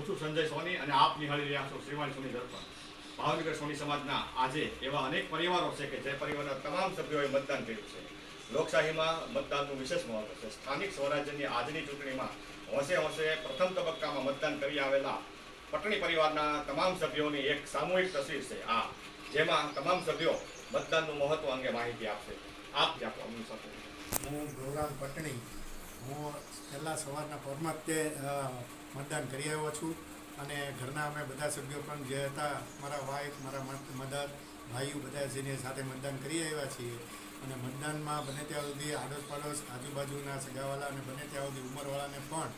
છું સંજય સોની અને આપ નિહાળી રહ્યા છો શ્રીવાણી સોની દર્પણ. ભાવનગર સોની સમાજના આજે એવા અનેક પરિવારો છે કે જે પરિવારના તમામ સભ્યોએ મતદાન કર્યું છે. લોકશાહીમાં મતદાનનું વિશેષ મહત્વ છે. સ્થાનિક સ્વરાજ્યની આજની ચૂંટણીમાં હોંશે હોંશે પ્રથમ તબક્કામાં મતદાન કરી આવેલા પટણી પરિવારના તમામ સભ્યોની એક સામૂહિક તસવીર છે આ, જેમાં તમામ સભ્યો મતદાનનું મહત્વ અંગે માહિતી આપશે. આપ જ આપો અમની સાથે. હું ગૌરામ પટણી. હું પહેલાં સવારના પોરમાં તે મતદાન કરી આવ્યો છું અને ઘરના અમે બધા સભ્યો પણ જે હતા, મારા વાઈફ, મારા મધર, ભાઈઓ બધા જેની સાથે મતદાન કરી આવ્યા છીએ. અને મતદાનમાં બને ત્યાં સુધી આડોશ પાડોશ આજુબાજુના સગાવાલા અને બને ત્યાં સુધી ઉંમરવાળાને પણ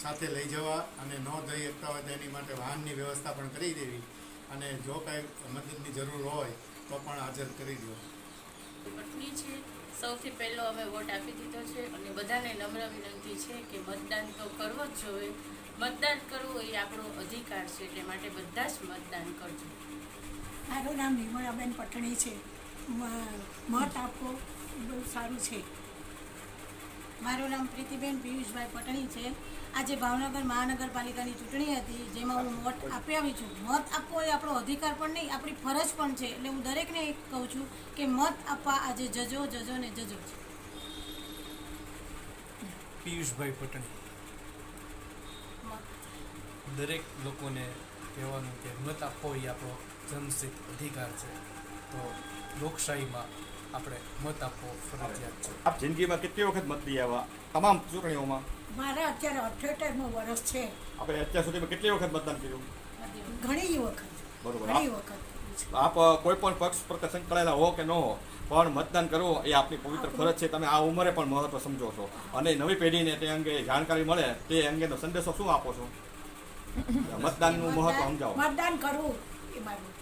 સાથે લઈ જવા અને ન જઈ શકતા હોય તેની માટે વાહનની વ્યવસ્થા પણ કરી દેવી અને જો કાંઈ મદદની જરૂર હોય તો પણ હાજર કરી દો. પટની છે. સૌથી પહેલો અમે વોટ આપી દીધો છે અને બધાને નમ્ર વિનંતી છે કે મતદાન તો કરવો જ જોઈએ. મતદાન કરવું એ આપણો અધિકાર છે, એટલે માટે બધા જ મતદાન કરજો. મારું નામ નિર્મળાબેન પટણી છે. મત આપવો બહુ સારું છે. મારું નામ પ્રીતિબેન પિયુષભાઈ પટણી છે. આજે ભાવનગર મહાનગરપાલિકાની ચૂંટણી હતી, જેમાં હું વોટ આપી આવી છું. મત આપવો એ આપણો અધિકાર પણ નહીં, આપણી ફરજ પણ છે. એટલે હું દરેકને એક કહું છું કે મત આપવા આજે જજો જજો ને જજો છે. પિયુષભાઈ પટણી. દરેક લોકોને કહેવાનું કે મત આપવો એ આપણો જનસિદ્ધ અધિકાર છે, તો લોકશાહીમાં આપણે મત આપવો ફરજિયાત છે. આપ જિંદગીમાં કેટલી વખત મત દઈ આવ્યા તમામ ચૂંટણીઓમાં? મારે અત્યારે 78મું વર્ષ છે. આપણે અત્યાર સુધીમાં કેટલી વખત મતદાન કર્યું? ઘણી વખત. બરોબર. ઘણી વખત. આપ કોઈ પણ પક્ષ પ્રત્યે સંકળાયેલા હો કે ન હો, પણ મતદાન કરવું એ આપની પવિત્ર ફરજ છે. તમે આ ઉંમરે પણ મહત્વ સમજો છો અને નવી પેઢીને તે અંગે જાણકારી મળે તે અંગેનો સંદેશો શું આપો છો? મતદાનનું મહત્વ સમજાવો. મતદાન કરવું એ મારું